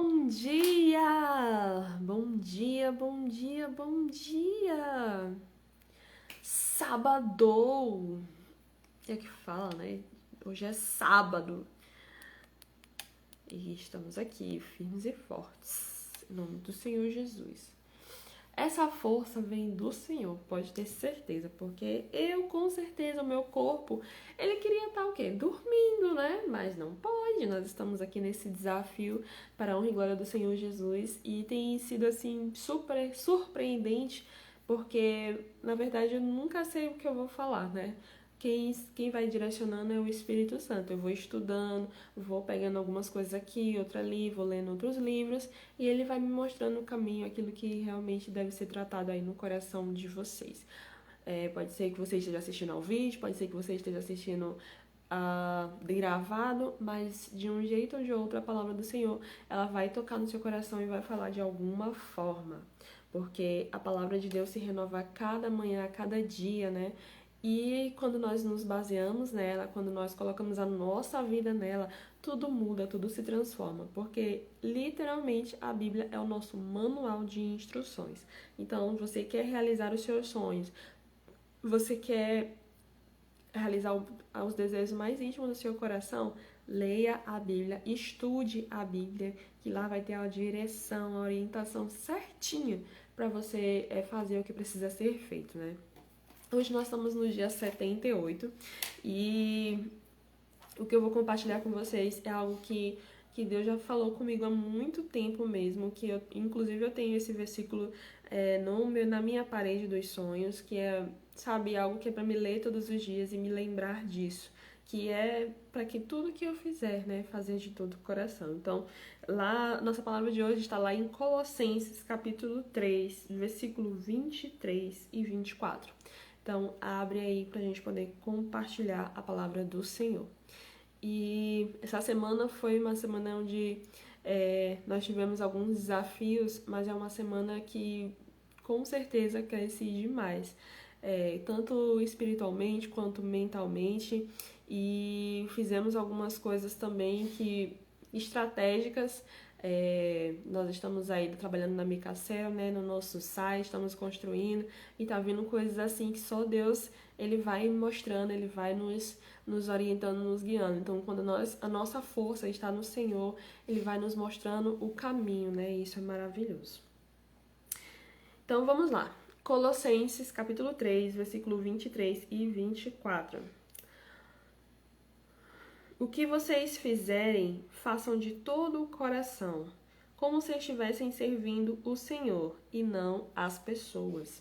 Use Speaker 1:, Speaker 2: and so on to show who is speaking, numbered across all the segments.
Speaker 1: Bom dia! Bom dia, bom dia, bom dia! Sábado! É que fala, né? Hoje é sábado. E estamos aqui, firmes e fortes, em nome do Senhor Jesus. Essa força vem do Senhor, pode ter certeza, porque com certeza, o meu corpo, ele queria estar o quê? Dormindo, né? Mas não pode, nós estamos aqui nesse desafio para a honra e glória do Senhor Jesus e tem sido, assim, super surpreendente, porque, na verdade, eu nunca sei o que eu vou falar, né? Quem vai direcionando é o Espírito Santo. Eu vou estudando, vou pegando algumas coisas aqui, outra ali, vou lendo outros livros e ele vai me mostrando o caminho, aquilo que realmente deve ser tratado aí no coração de vocês. Pode ser que você esteja assistindo ao vídeo, pode ser que você esteja assistindo gravado, mas de um jeito ou de outro a palavra do Senhor, ela vai tocar no seu coração e vai falar de alguma forma. Porque a palavra de Deus se renova a cada manhã, a cada dia, né? E quando nós nos baseamos nela, quando nós colocamos a nossa vida nela, tudo muda, tudo se transforma, porque literalmente a Bíblia é o nosso manual de instruções. Então, você quer realizar os seus sonhos, você quer realizar os desejos mais íntimos do seu coração, leia a Bíblia, estude a Bíblia, que lá vai ter a direção, a orientação certinha para você fazer o que precisa ser feito, né? Hoje nós estamos no dia 78 e o que eu vou compartilhar com vocês é algo que Deus já falou comigo há muito tempo mesmo, que inclusive eu tenho esse versículo na minha parede dos sonhos, que é, sabe, algo que é para me ler todos os dias e me lembrar disso, que é para que tudo que eu fizer, né, fazer de todo o coração. Então, lá, nossa palavra de hoje está lá em Colossenses, capítulo 3, versículo 23 e 24. Então, abre aí para a gente poder compartilhar a palavra do Senhor. E essa semana foi uma semana onde nós tivemos alguns desafios, mas é uma semana que com certeza cresci demais, tanto espiritualmente quanto mentalmente, e fizemos algumas coisas também que estratégicas. Nós estamos aí trabalhando na Micacel, né, no nosso site, estamos construindo e tá vindo coisas assim que só Deus ele vai mostrando, ele vai nos orientando, nos guiando. Então, quando a nossa força está no Senhor, ele vai nos mostrando o caminho, né? E isso é maravilhoso. Então, vamos lá. Colossenses, capítulo 3, versículo 23 e 24. O que vocês fizerem, façam de todo o coração, como se estivessem servindo o Senhor e não as pessoas.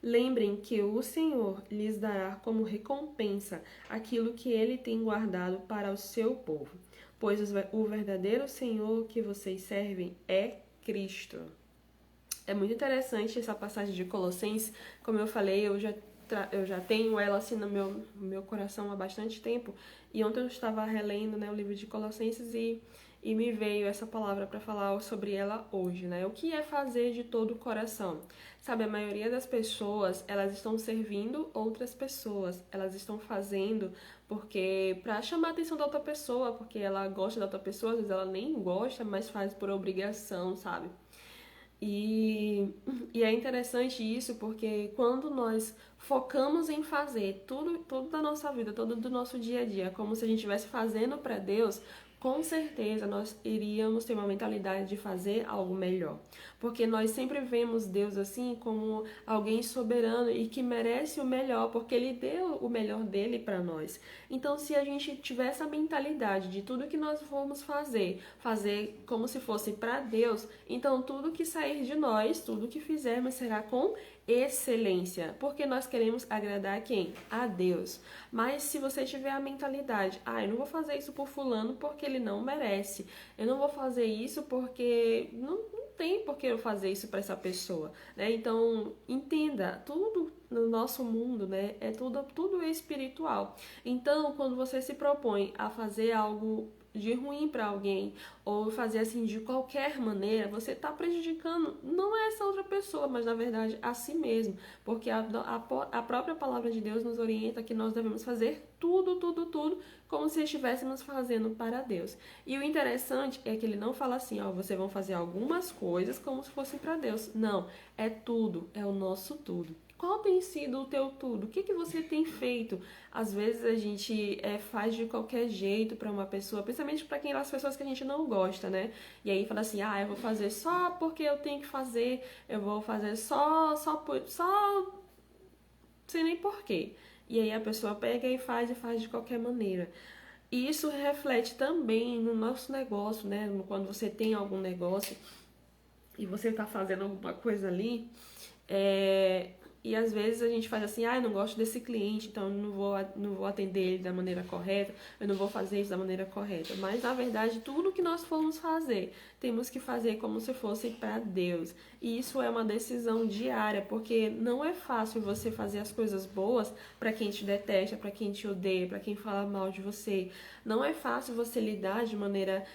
Speaker 1: Lembrem que o Senhor lhes dará como recompensa aquilo que ele tem guardado para o seu povo, pois o verdadeiro Senhor que vocês servem é Cristo. É muito interessante essa passagem de Colossenses, como eu falei, eu já tenho ela assim no meu coração há bastante tempo. E ontem eu estava relendo, né, o livro de Colossenses e me veio essa palavra para falar sobre ela hoje, né? O que é fazer de todo o coração? Sabe, a maioria das pessoas, elas estão servindo outras pessoas. Elas estão fazendo porque para chamar a atenção da outra pessoa, porque ela gosta da outra pessoa, às vezes ela nem gosta, mas faz por obrigação, sabe? E é interessante isso porque quando nós focamos em fazer tudo da nossa vida, tudo do nosso dia a dia, como se a gente estivesse fazendo para Deus, com certeza nós iríamos ter uma mentalidade de fazer algo melhor. Porque nós sempre vemos Deus assim como alguém soberano e que merece o melhor, porque Ele deu o melhor dele para nós. Então, se a gente tiver essa mentalidade de tudo que nós formos fazer como se fosse para Deus, então tudo que sair de nós, tudo que fizermos será com excelência, porque nós queremos agradar a quem? A Deus. Mas se você tiver a mentalidade, eu não vou fazer isso por fulano porque ele não merece, eu não vou fazer isso porque não tem por que eu fazer isso para essa pessoa, né? Então, entenda, tudo no nosso mundo, né, tudo espiritual. Então, quando você se propõe a fazer algo de ruim para alguém, ou fazer assim de qualquer maneira, você está prejudicando não é essa outra pessoa, mas na verdade a si mesmo, porque a própria palavra de Deus nos orienta que nós devemos fazer tudo, como se estivéssemos fazendo para Deus. E o interessante é que ele não fala assim, ó, vocês vão fazer algumas coisas como se fossem para Deus. Não, é tudo, é o nosso tudo. Qual tem sido o teu tudo? O que você tem feito? Às vezes a gente faz de qualquer jeito para uma pessoa, principalmente para as pessoas que a gente não gosta, né? E aí fala assim, eu vou fazer só porque eu tenho que fazer, eu vou fazer só sem nem porquê. E aí a pessoa pega e faz de qualquer maneira. E isso reflete também no nosso negócio, né? Quando você tem algum negócio e você está fazendo alguma coisa ali, e às vezes a gente faz assim, eu não gosto desse cliente, então eu não vou atender ele da maneira correta, eu não vou fazer isso da maneira correta. Mas na verdade, tudo que nós formos fazer, temos que fazer como se fosse para Deus. E isso é uma decisão diária, porque não é fácil você fazer as coisas boas para quem te detesta, para quem te odeia, para quem fala mal de você. Não é fácil você lidar de maneira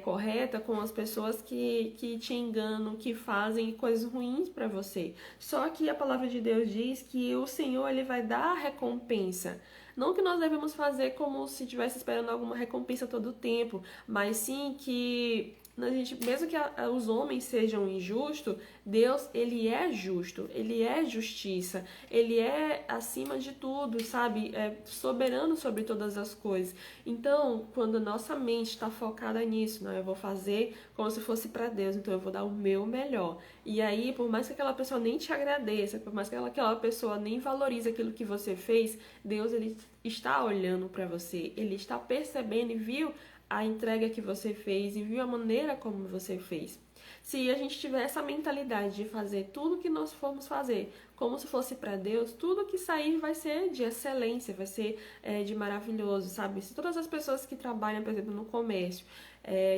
Speaker 1: correta com as pessoas que te enganam, que fazem coisas ruins para você. Só que a palavra de Deus diz que o Senhor ele vai dar a recompensa. Não que nós devemos fazer como se estivesse esperando alguma recompensa todo o tempo, mas sim que a gente, mesmo que os homens sejam injustos, Deus, ele é justo, ele é justiça, ele é acima de tudo, sabe? É soberano sobre todas as coisas. Então, quando a nossa mente está focada nisso, eu vou fazer como se fosse para Deus, então eu vou dar o meu melhor. E aí, por mais que aquela pessoa nem te agradeça, por mais que aquela pessoa nem valorize aquilo que você fez, Deus, ele está olhando para você, ele está percebendo e viu a entrega que você fez e viu a maneira como você fez. Se a gente tiver essa mentalidade de fazer tudo que nós formos fazer como se fosse para Deus, tudo que sair vai ser de excelência, vai ser de maravilhoso, sabe? Se todas as pessoas que trabalham, por exemplo, no comércio,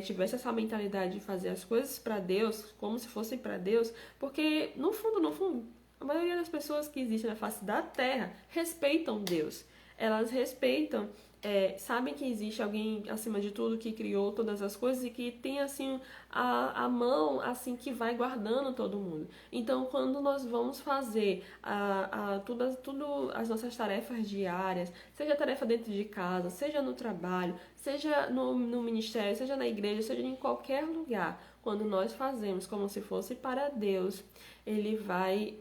Speaker 1: tivesse essa mentalidade de fazer as coisas para Deus, como se fossem para Deus, porque no fundo, a maioria das pessoas que existem na face da terra respeitam Deus. Elas respeitam, sabem que existe alguém acima de tudo que criou todas as coisas e que tem assim a mão assim que vai guardando todo mundo. Então, quando nós vamos fazer tudo as nossas tarefas diárias, seja tarefa dentro de casa, seja no trabalho, seja no ministério, seja na igreja, seja em qualquer lugar, quando nós fazemos como se fosse para Deus, ele vai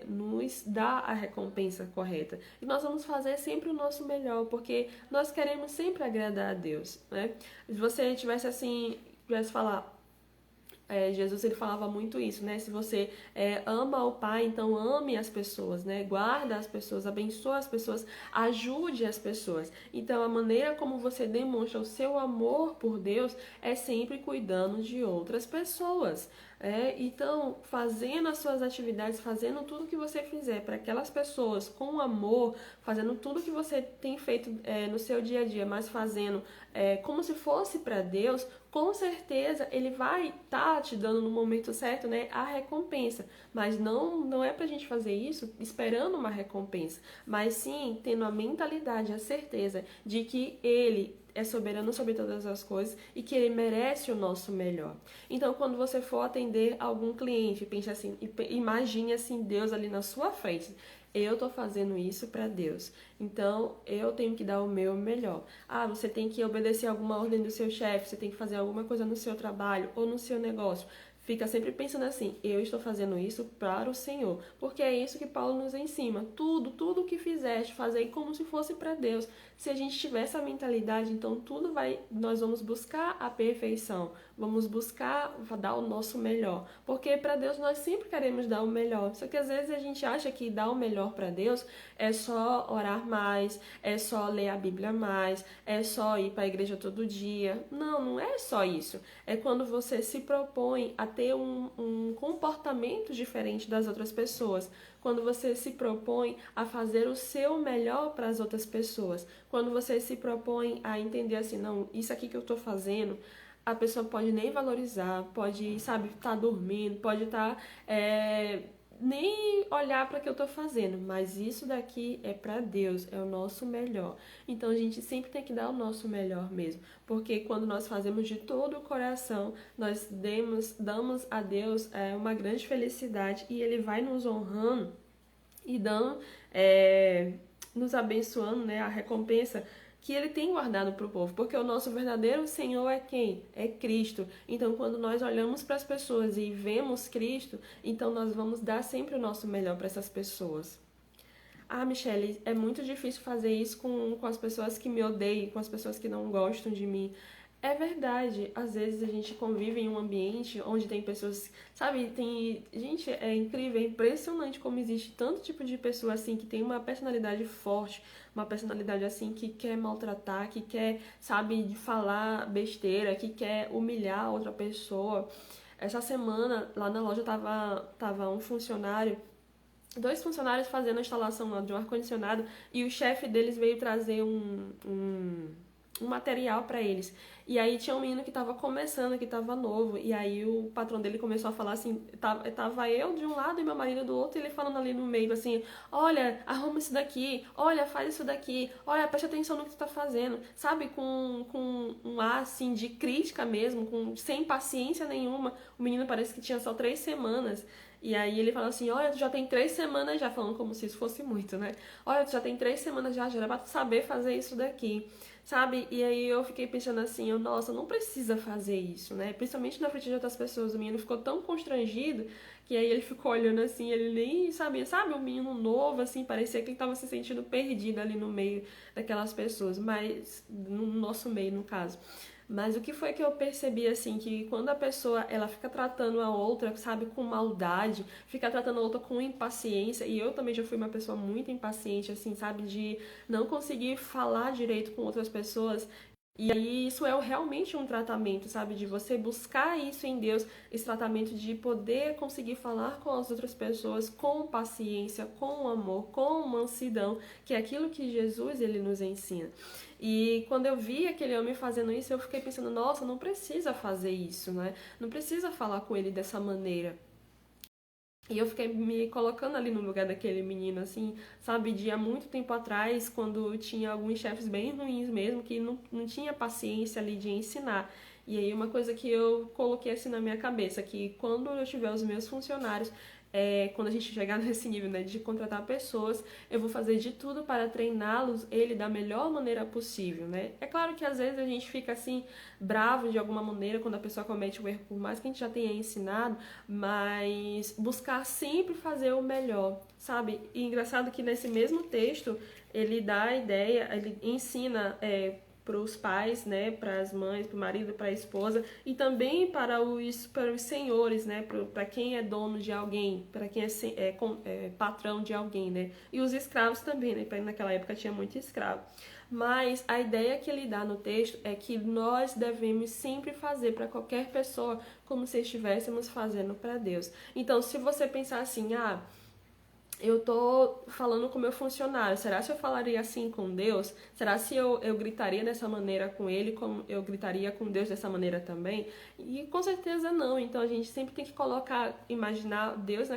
Speaker 1: nos dar a recompensa correta. E nós vamos fazer sempre o nosso melhor, porque nós queremos sempre agradar a Deus, né? Se você tivesse falar, Jesus ele falava muito isso, né? Se você ama o Pai, então ame as pessoas, né? Guarda as pessoas, abençoa as pessoas, ajude as pessoas. Então a maneira como você demonstra o seu amor por Deus é sempre cuidando de outras pessoas. Então, fazendo as suas atividades, fazendo tudo que você fizer para aquelas pessoas com amor, fazendo tudo que você tem feito no seu dia a dia, mas fazendo como se fosse para Deus, com certeza ele vai estar te dando no momento certo, né, a recompensa. Mas não é pra gente fazer isso esperando uma recompensa, mas sim tendo a mentalidade, a certeza de que ele é soberano sobre todas as coisas e que ele merece o nosso melhor. Então, quando você for atender algum cliente, pense assim, imagine assim Deus ali na sua frente. Eu estou fazendo isso para Deus, então eu tenho que dar o meu melhor. Você tem que obedecer alguma ordem do seu chefe, você tem que fazer alguma coisa no seu trabalho ou no seu negócio. Fica sempre pensando assim, eu estou fazendo isso para o Senhor, porque é isso que Paulo nos ensina. Tudo que fizeste, fazer como se fosse para Deus. Se a gente tiver essa mentalidade, então nós vamos buscar a perfeição, vamos buscar dar o nosso melhor, porque para Deus nós sempre queremos dar o melhor. Só que às vezes a gente acha que dar o melhor para Deus é só orar mais, é só ler a Bíblia mais, é só ir para a igreja todo dia. Não é só isso. É quando você se propõe a ter um comportamento diferente das outras pessoas, quando você se propõe a fazer o seu melhor para as outras pessoas, quando você se propõe a entender assim, não, isso aqui que eu estou fazendo, a pessoa pode nem valorizar, pode, estar dormindo, pode estar nem olhar para o que eu tô fazendo, mas isso daqui é para Deus, é o nosso melhor. Então a gente sempre tem que dar o nosso melhor mesmo, porque quando nós fazemos de todo o coração, nós damos a Deus uma grande felicidade e Ele vai nos honrando e dando, nos abençoando, né, a recompensa que ele tem guardado para o povo, porque o nosso verdadeiro Senhor é quem? É Cristo. Então, quando nós olhamos para as pessoas e vemos Cristo, então nós vamos dar sempre o nosso melhor para essas pessoas. Ah, Michelle, é muito difícil fazer isso com as pessoas que me odeiam, com as pessoas que não gostam de mim. É verdade, às vezes a gente convive em um ambiente onde tem pessoas, sabe, tem, gente, é incrível, é impressionante como existe tanto tipo de pessoa assim que tem uma personalidade forte, uma personalidade assim que quer maltratar, que quer, sabe, falar besteira, que quer humilhar a outra pessoa. Essa semana lá na loja tava um funcionário, dois funcionários fazendo a instalação lá de um ar-condicionado e o chefe deles veio trazer um material para eles. E aí tinha um menino que tava começando, que tava novo, e aí o patrão dele começou a falar assim, tava eu de um lado e meu marido do outro, e ele falando ali no meio assim, olha, arruma isso daqui, olha, faz isso daqui, olha, preste atenção no que tu tá fazendo, sabe, com um ar assim de crítica mesmo, sem paciência nenhuma. O menino parece que tinha só 3 semanas. E aí ele fala assim, olha, tu já tem 3 semanas já, falando como se isso fosse muito, né? Olha, tu já tem 3 semanas já era pra tu saber fazer isso daqui, sabe? E aí eu fiquei pensando assim, nossa, não precisa fazer isso, né? Principalmente na frente de outras pessoas. O menino ficou tão constrangido que aí ele ficou olhando assim, ele nem sabia, sabe? Um menino novo, assim, parecia que ele tava se sentindo perdido ali no meio daquelas pessoas, mas no nosso meio, no caso. Mas o que foi que eu percebi, assim, que quando a pessoa, ela fica tratando a outra, sabe, com maldade, fica tratando a outra com impaciência, e eu também já fui uma pessoa muito impaciente, assim, sabe, de não conseguir falar direito com outras pessoas, e aí isso é realmente um tratamento, sabe, de você buscar isso em Deus, esse tratamento de poder conseguir falar com as outras pessoas com paciência, com amor, com mansidão, que é aquilo que Jesus, ele nos ensina. E quando eu vi aquele homem fazendo isso, eu fiquei pensando, nossa, não precisa fazer isso, né? Não precisa falar com ele dessa maneira. E eu fiquei me colocando ali no lugar daquele menino, assim, sabe, de há muito tempo atrás, quando tinha alguns chefes bem ruins mesmo, que não tinha paciência ali de ensinar. E aí uma coisa que eu coloquei assim na minha cabeça, que quando eu tiver os meus funcionários, quando a gente chegar nesse nível, né, de contratar pessoas, eu vou fazer de tudo para treiná-los ele da melhor maneira possível, né? É claro que às vezes a gente fica assim bravo de alguma maneira quando a pessoa comete um erro, por mais que a gente já tenha ensinado, mas buscar sempre fazer o melhor, sabe? E engraçado que nesse mesmo texto ele dá a ideia, ele ensina para os pais, né, para as mães, para o marido, para a esposa e também para os senhores, né, para quem é dono de alguém, para quem é patrão de alguém, né, e os escravos também, né, porque naquela época tinha muito escravo. Mas a ideia que ele dá no texto é que nós devemos sempre fazer para qualquer pessoa como se estivéssemos fazendo para Deus. Então, se você pensar assim, eu tô falando com o meu funcionário, será se eu falaria assim com Deus? Será se eu gritaria dessa maneira com ele, como eu gritaria com Deus dessa maneira também? E com certeza não, então a gente sempre tem que imaginar Deus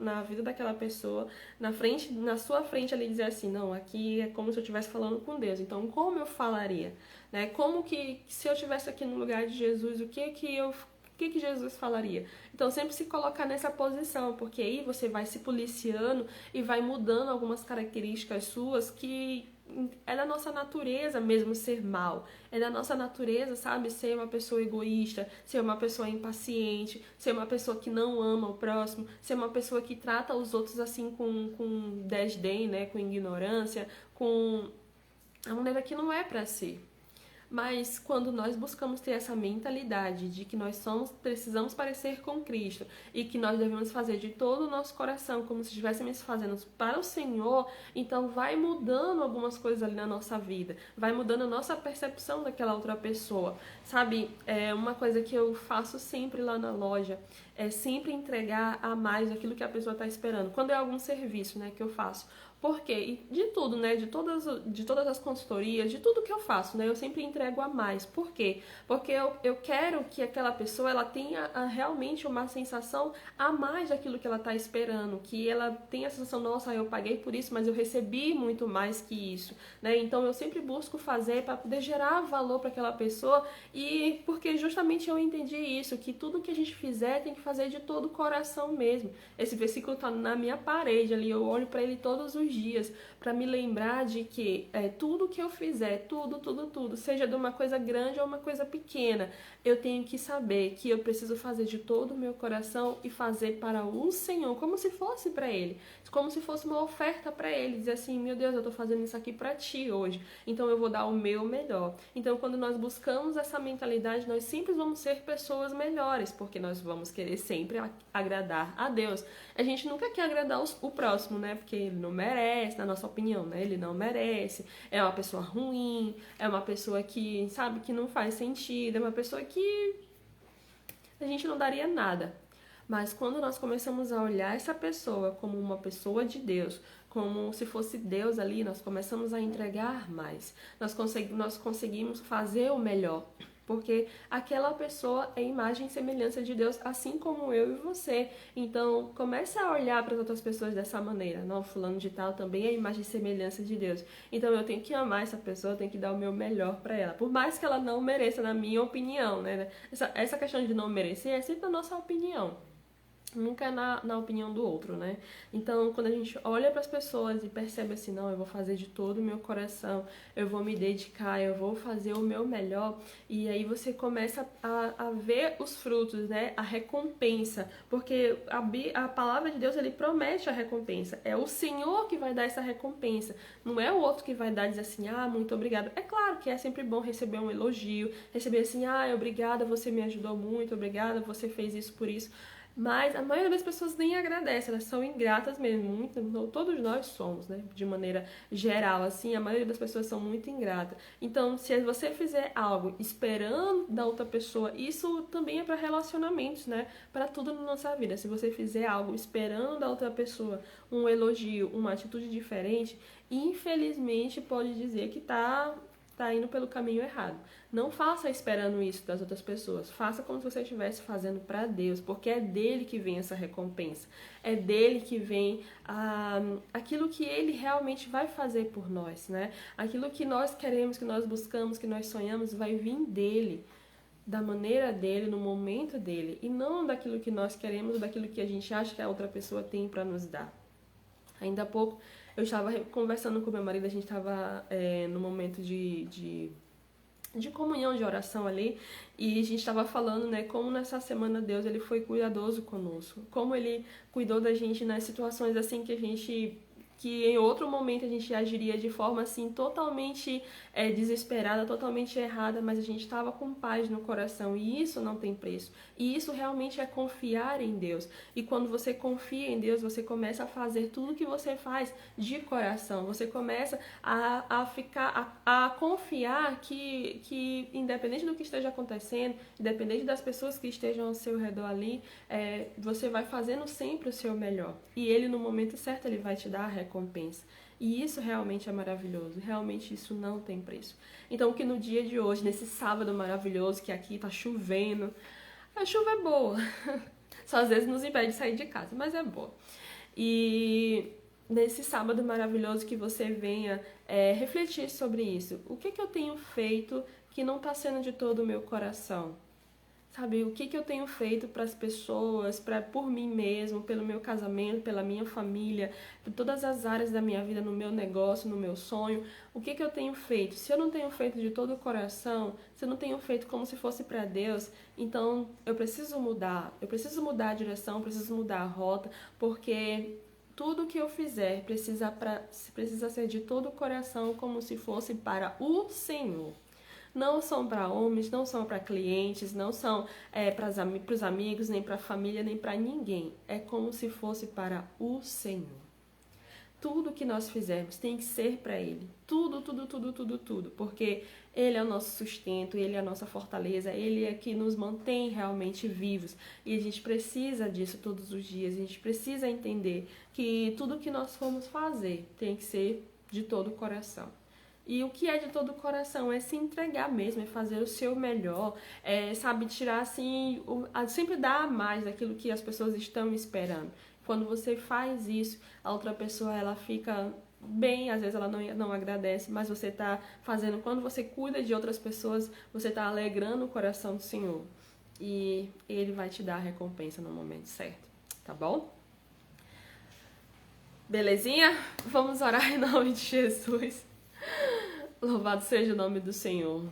Speaker 1: na vida daquela pessoa, na sua frente ali, dizer assim, não, aqui é como se eu estivesse falando com Deus, então como eu falaria? Né? Como que, se eu estivesse aqui no lugar de Jesus, o que Jesus falaria? Então sempre se colocar nessa posição, porque aí você vai se policiando e vai mudando algumas características suas que é da nossa natureza mesmo ser mal. É da nossa natureza, sabe, ser uma pessoa egoísta, ser uma pessoa impaciente, ser uma pessoa que não ama o próximo, ser uma pessoa que trata os outros assim com desdém, né, com ignorância, com a maneira que não é para ser. Mas quando nós buscamos ter essa mentalidade de que precisamos parecer com Cristo e que nós devemos fazer de todo o nosso coração como se estivéssemos fazendo para o Senhor, então vai mudando algumas coisas ali na nossa vida, vai mudando a nossa percepção daquela outra pessoa. Sabe, uma coisa que eu faço sempre lá na loja é sempre entregar a mais aquilo que a pessoa está esperando. Quando é algum serviço, né, que eu faço. Por quê? E de tudo, né? De todas as consultorias, de tudo que eu faço, né? Eu sempre entrego a mais. Por quê? Porque eu quero que aquela pessoa ela tenha realmente uma sensação a mais daquilo que ela está esperando. Que ela tenha a sensação, nossa, eu paguei por isso, mas eu recebi muito mais que isso, né? Então eu sempre busco fazer para poder gerar valor para aquela pessoa. E porque justamente eu entendi isso, que tudo que a gente fizer tem que fazer de todo o coração mesmo. Esse versículo está na minha parede ali, eu olho para ele todos os dias para me lembrar de que tudo que eu fizer, tudo, seja de uma coisa grande ou uma coisa pequena, eu tenho que saber que eu preciso fazer de todo o meu coração e fazer para o Senhor, como se fosse para Ele, como se fosse uma oferta para Ele, dizer assim, meu Deus, eu estou fazendo isso aqui para Ti hoje, então eu vou dar o meu melhor. Então quando nós buscamos essa mentalidade, nós sempre vamos ser pessoas melhores, porque nós vamos querer sempre agradar a Deus. A gente nunca quer agradar o próximo, né? Porque ele não merece, na nossa opinião, né? Ele não merece, é uma pessoa ruim, é uma pessoa que, sabe, que não faz sentido, é uma pessoa que a gente não daria nada. Mas quando nós começamos a olhar essa pessoa como uma pessoa de Deus, como se fosse Deus ali, nós começamos a entregar mais. Nós conseguimos fazer o melhor. Porque aquela pessoa é imagem e semelhança de Deus, assim como eu e você. Então, comece a olhar para as outras pessoas dessa maneira. Não, fulano de tal também é imagem e semelhança de Deus. Então, eu tenho que amar essa pessoa, eu tenho que dar o meu melhor para ela. Por mais que ela não mereça, na minha opinião, né? Essa questão de não merecer é sempre a nossa opinião. Nunca é na opinião do outro, né? Então, quando a gente olha para as pessoas e percebe assim, não, eu vou fazer de todo o meu coração, eu vou me dedicar, eu vou fazer o meu melhor, e aí você começa a ver os frutos, né? A recompensa, porque a palavra de Deus, ele promete a recompensa. É o Senhor que vai dar essa recompensa, não é o outro que vai dar e dizer assim, ah, muito obrigado. É claro que é sempre bom receber um elogio, receber assim, ah, obrigada, você me ajudou muito, obrigada, você fez isso por isso. Mas a maioria das pessoas nem agradece, elas são ingratas mesmo, todos nós somos, né? De maneira geral, assim, a maioria das pessoas são muito ingratas. Então, se você fizer algo esperando da outra pessoa, isso também é para relacionamentos, né? Para tudo na nossa vida. Se você fizer algo esperando da outra pessoa um elogio, uma atitude diferente, infelizmente pode dizer que tá indo pelo caminho errado. Não faça esperando isso das outras pessoas. Faça como se você estivesse fazendo para Deus, porque é dele que vem essa recompensa. É dele que vem aquilo que ele realmente vai fazer por nós, né? Aquilo que nós queremos, que nós buscamos, que nós sonhamos, vai vir dele, da maneira dele, no momento dele, e não daquilo que nós queremos ou daquilo que a gente acha que a outra pessoa tem para nos dar. Ainda há pouco eu estava conversando com meu marido, a gente estava no momento de comunhão, de oração ali, e a gente estava falando, né, como nessa semana Deus ele foi cuidadoso conosco, como ele cuidou da gente nas situações assim que em outro momento a gente agiria de forma assim totalmente desesperada, totalmente errada, mas a gente estava com paz no coração, e isso não tem preço. E isso realmente é confiar em Deus. E quando você confia em Deus, você começa a fazer tudo que você faz de coração. Você começa a confiar que independente do que esteja acontecendo, independente das pessoas que estejam ao seu redor ali, você vai fazendo sempre o seu melhor. E ele, no momento certo, ele vai te dar a recompensa. E isso realmente é maravilhoso. Realmente isso não tem preço. Então, que no dia de hoje, nesse sábado maravilhoso, que aqui tá chovendo, a chuva é boa. Só às vezes nos impede de sair de casa, mas é boa. E nesse sábado maravilhoso que você venha refletir sobre isso. O que eu tenho feito que não está sendo de todo o meu coração? Sabe, o que eu tenho feito para as pessoas, por mim mesmo, pelo meu casamento, pela minha família, por todas as áreas da minha vida, no meu negócio, no meu sonho, o que eu tenho feito? Se eu não tenho feito de todo o coração, se eu não tenho feito como se fosse para Deus, então eu preciso mudar a direção, eu preciso mudar a rota, porque tudo que eu fizer precisa ser de todo o coração, como se fosse para o Senhor. Não são para homens, não são para clientes, não são para os amigos, nem para a família, nem para ninguém. É como se fosse para o Senhor. tudo que nós fizermos tem que ser para Ele. Tudo, tudo, tudo, tudo, tudo. Porque Ele é o nosso sustento, Ele é a nossa fortaleza, Ele é que nos mantém realmente vivos. E a gente precisa disso todos os dias. A gente precisa entender que tudo que nós formos fazer tem que ser de todo o coração. E o que é de todo o coração é se entregar mesmo, é fazer o seu melhor, sabe, tirar assim, sempre dar a mais daquilo que as pessoas estão esperando. Quando você faz isso, a outra pessoa ela fica bem, às vezes ela não agradece, mas você está fazendo, quando você cuida de outras pessoas, você está alegrando o coração do Senhor. E Ele vai te dar a recompensa no momento certo, tá bom? Belezinha? Vamos orar em nome de Jesus. Louvado seja o nome do Senhor.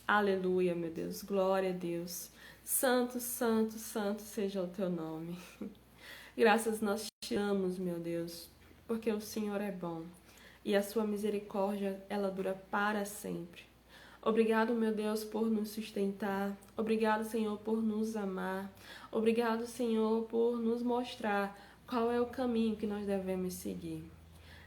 Speaker 1: Aleluia, meu Deus. Glória a Deus. Santo, santo, santo seja o teu nome. Graças nós te damos, meu Deus, porque o Senhor é bom e a sua misericórdia, ela dura para sempre. Obrigado, meu Deus, por nos sustentar. Obrigado, Senhor, por nos amar. Obrigado, Senhor, por nos mostrar qual é o caminho que nós devemos seguir.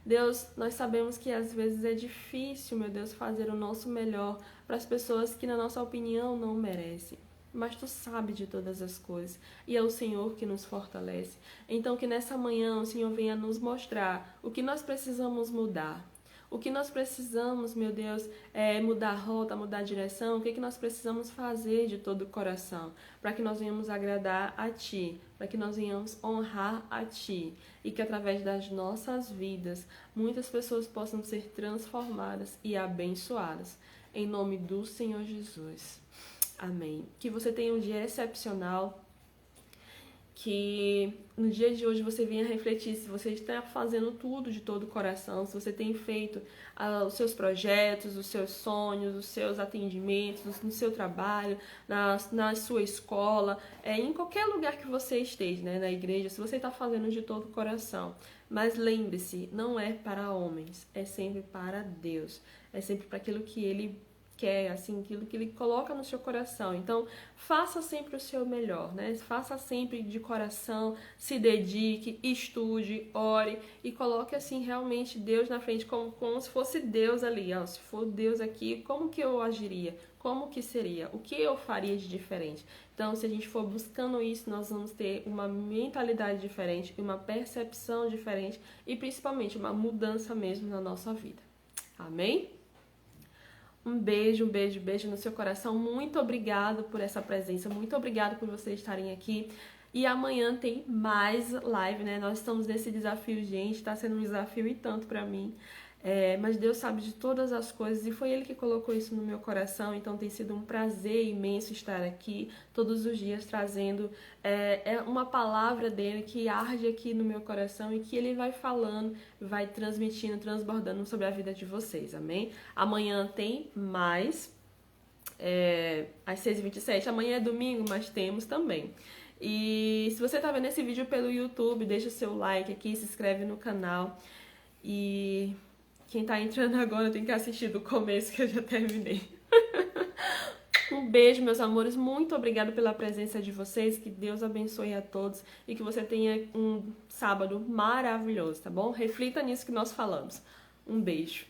Speaker 1: Deus, nós sabemos que às vezes é difícil, meu Deus, fazer o nosso melhor para as pessoas que, na nossa opinião, não merecem. Mas Tu sabe de todas as coisas e é o Senhor que nos fortalece. Então que nessa manhã o Senhor venha nos mostrar o que nós precisamos mudar. O que nós precisamos, meu Deus, é mudar a rota, mudar a direção, o que nós precisamos fazer de todo o coração, para que nós venhamos agradar a Ti, para que nós venhamos honrar a Ti, e que através das nossas vidas, muitas pessoas possam ser transformadas e abençoadas. Em nome do Senhor Jesus. Amém. Que você tenha um dia excepcional. Que no dia de hoje você venha refletir se você está fazendo tudo de todo o coração, se você tem feito os seus projetos, os seus sonhos, os seus atendimentos, no seu trabalho, na sua escola, em qualquer lugar que você esteja, né, na igreja, se você está fazendo de todo o coração. Mas lembre-se, não é para homens, é sempre para Deus, é sempre para aquilo que Ele quer, assim, aquilo que Ele coloca no seu coração. Então, faça sempre o seu melhor, né? Faça sempre de coração, se dedique, estude, ore e coloque, assim, realmente Deus na frente, como se fosse Deus ali, ó. Se for Deus aqui, como que eu agiria? Como que seria? O que eu faria de diferente? Então, se a gente for buscando isso, nós vamos ter uma mentalidade diferente, uma percepção diferente e, principalmente, uma mudança mesmo na nossa vida. Amém? Um beijo, um beijo, beijo no seu coração. Muito obrigado por essa presença. Muito obrigado por vocês estarem aqui. E amanhã tem mais live, né? Nós estamos nesse desafio, gente. Tá sendo um desafio e tanto pra mim. Mas Deus sabe de todas as coisas e foi Ele que colocou isso no meu coração. Então tem sido um prazer imenso estar aqui todos os dias trazendo uma palavra dele que arde aqui no meu coração e que Ele vai falando, vai transmitindo, transbordando sobre a vida de vocês, amém? Amanhã tem mais, às 6h27. Amanhã é domingo, mas temos também. E se você tá vendo esse vídeo pelo YouTube, deixa o seu like aqui, se inscreve no canal. E quem tá entrando agora tem que assistir do começo que eu já terminei. Um beijo, meus amores. Muito obrigada pela presença de vocês. Que Deus abençoe a todos e que você tenha um sábado maravilhoso, tá bom? Reflita nisso que nós falamos. Um beijo.